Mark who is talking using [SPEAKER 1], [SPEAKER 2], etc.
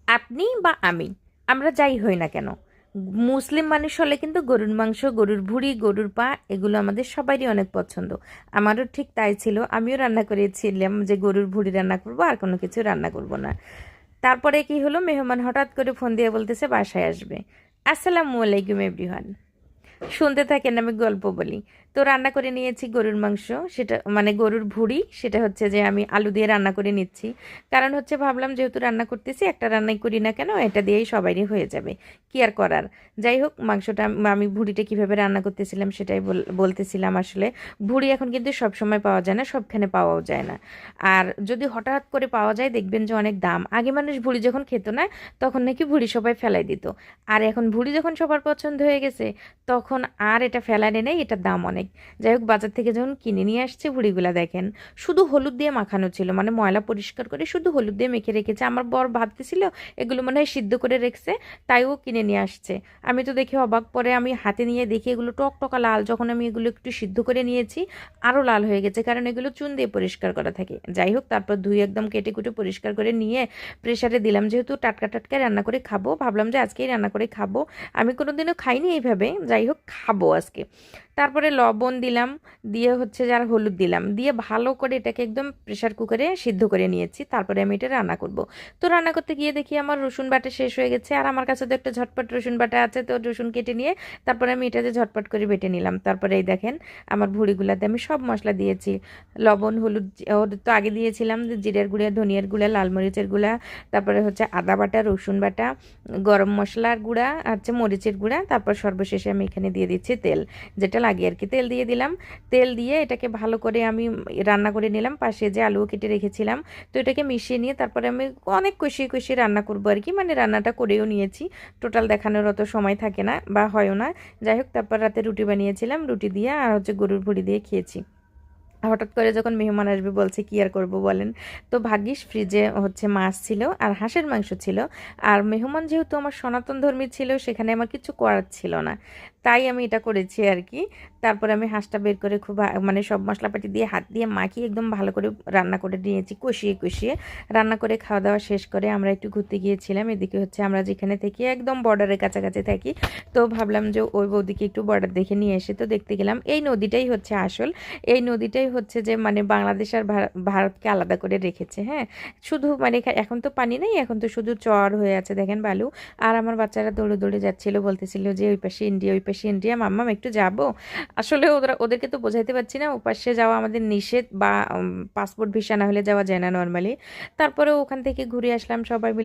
[SPEAKER 1] আপনি বা আমি, আমরা যাই হই না কেন, মুসলিম মানুষ হলে কিন্তু গরুর মাংস, গরুর ভুঁড়ি, গরুর পা এগুলো আমাদের সবারই অনেক পছন্দ। আমারও ঠিক তাই ছিল, আমিও রান্না করেছিলাম যে গরুর ভুঁড়ি রান্না করব, আর কোনো কিছু রান্না করব না। তারপরে কি হলো, মেহমান হঠাৎ করে ফোন দিয়ে বলতেছে বাসায় আসবে। আসসালামু আলাইকুম এভরিওয়ান, শুনতে থাকেন আমি গল্প বলি। তো রান্না করে নিয়েছি গরুর মাংস, সেটা মানে গরুর ভুঁড়ি, সেটা হচ্ছে যে আমি আলু দিয়ে রান্না করে নিচ্ছি। কারণ হচ্ছে ভাবলাম যেহেতু রান্না করতেছি, একটা রান্নাই করি না কেন, এটা দিয়েই সবারই হয়ে যাবে, কি আর করার। যাই হোক, মাংসটা আমি ভুঁড়িটা কিভাবে রান্না করতেছিলাম সেটাই বলতেছিলাম। আসলে ভুঁড়ি এখন কিন্তু সব সময় পাওয়া যায় না, সবখানে পাওয়াও যায় না। আর যদি হঠাৎ করে পাওয়া যায় দেখবেন যে অনেক দাম। আগে মানুষ ভুঁড়ি যখন খেত না, তখন নাকি ভুঁড়ি সবাই ফেলাই দিত। আর এখন ভুঁড়ি যখন সবার পছন্দ হয়ে গেছে, তখন আর এটা ফেলানে নেই, এটার দাম অনেক। যাই হোক, বাজার থেকে যখন কিনে নিয়ে আসছে ভুঁড়িগুলা দেখেন, শুধু হলুদ দিয়ে মাখানো ছিল, মানে ময়লা পরিষ্কার করে শুধু হলুদ দিয়ে মেখে রেখেছে। আমার বর ভাবতেছিল এগুলো মনে হয় সিদ্ধ করে রেখেছে, তাই ও কিনে নিয়ে আসছে। আমি তো দেখে অবাক, পরে আমি হাতে নিয়ে দেখি এগুলো টকটকা লাল। যখন আমি এগুলো একটু সিদ্ধ করে নিয়েছি, আরও লাল হয়ে গেছে, কারণ এগুলো চুন দিয়ে পরিষ্কার করা থাকে। যাই হোক, তারপর ধুয়ে একদম কেটে কুটে পরিষ্কার করে নিয়ে প্রেসারে দিলাম। যেহেতু টাটকা টাটকা রান্না করে খাবো, ভাবলাম যে আজকেই রান্না করে খাবো, আমি কোনোদিনও খাইনি এইভাবে, যাই হোক খাবো আজকে। তারপরে লবণ দিলাম, দিয়ে হচ্ছে যার হলুদ দিলাম, দিয়ে ভালো করে এটাকে একদম প্রেশার কুকারে সিদ্ধ করে নিয়েছি। তারপরে আমি এটা রান্না করব। তো রান্না করতে গিয়ে দেখি আমার রসুন বাটা শেষ হয়ে গেছে, আর আমার কাছে তো একটা ঝটপট রসুন বাটা আছে, তো রসুন কেটে নিয়ে তারপরে আমি এটাতে ঝটপট করে বেটে নিলাম। তারপরে এই দেখেন, আমার ভুঁড়িগুলাতে আমি সব মশলা দিয়েছি, লবণ হলুদ ওদের তো আগে দিয়েছিলাম, জিরের গুঁড়া, ধনিয়ার গুঁড়া, লাল মরিচের গুঁড়া, তারপরে হচ্ছে আদা বাটা, রসুন বাটা, গরম মশলার গুঁড়া, হচ্ছে মরিচের গুঁড়া, তারপর সর্বশেষে আমি এখানে দিয়ে দিচ্ছি তেল, যেটা লাগে আর কি। তেল দিয়ে দিলাম। তেল দিয়ে এটাকে ভালো করে আমি রান্না করে নিলাম। পাশে যে আলু কেটে রেখেছিলাম, তো এটাকে মিশিয়ে নিয়ে তারপরে আমি অনেক কষিয়ে কষিয়ে রান্না করবো আর কি, মানে রান্নাটা করেও নিয়েছি। টোটাল দেখানোর অত সময় থাকে না বা হয়ও না। যাই হোক, তারপর রাতে রুটি বানিয়েছিলাম, রুটি দিয়ে আর হচ্ছে গরুর ভুঁড়ি দিয়ে খেয়েছি। হঠাৎ করে যখন মেহমান আসবে বলছে কি আর করব বলেন। তো ভাগ্যিস ফ্রিজে হচ্ছে মাছ ছিল আর হাঁসের মাংস ছিল। আর মেহমান যেহেতু আমার সনাতন ধর্মী ছিল, সেখানে আমার কিছু করার ছিল না, তাই আমি এটা করেছি আর কি। তারপরে আমি হাঁসটা বের করে খুব মানে সব মশলাপাতি দিয়ে হাত দিয়ে মাখিয়ে একদম ভালো করে রান্না করে নিয়েছি, কষিয়ে কষিয়ে রান্না করে খাওয়া দাওয়া শেষ করে আমরা একটু ঘুরতে গিয়েছিলাম। এদিকে হচ্ছে আমরা যেখানে থাকি একদম বর্ডারের কাছাকাছি থাকি, তো ভাবলাম যে ওই বৌদিকে একটু বর্ডার দেখে নিয়ে এসে, তো দেখতে গেলাম এই নদীটাই হচ্ছে আসল। এই নদীটাই হচ্ছে যে মানে বাংলাদেশ আর ভারতকে আলাদা করে রেখেছে। হ্যাঁ, শুধু মানে এখন তো পানি নেই, এখন তো শুধু চর হয়ে আছে, দেখেন বালু। আর আমার বাচ্চারা দৌড়ে দৌড়ে যাচ্ছিল, বলতেছিল যে ওই পাশে ইন্ডিয়া, ওই পাশে ইন্ডিয়া, মাম্মাম একটু যাব। আসলে ওদেরকে তো বোঝাইতে পারছি না ও পাশে যাওয়া আমাদের নিষেধ, বা পাসপোর্ট ভিসা না হলে যাওয়া যায় না নর্মালি। তারপরে ওখান থেকে ঘুরে আসলাম সবাই মিলে।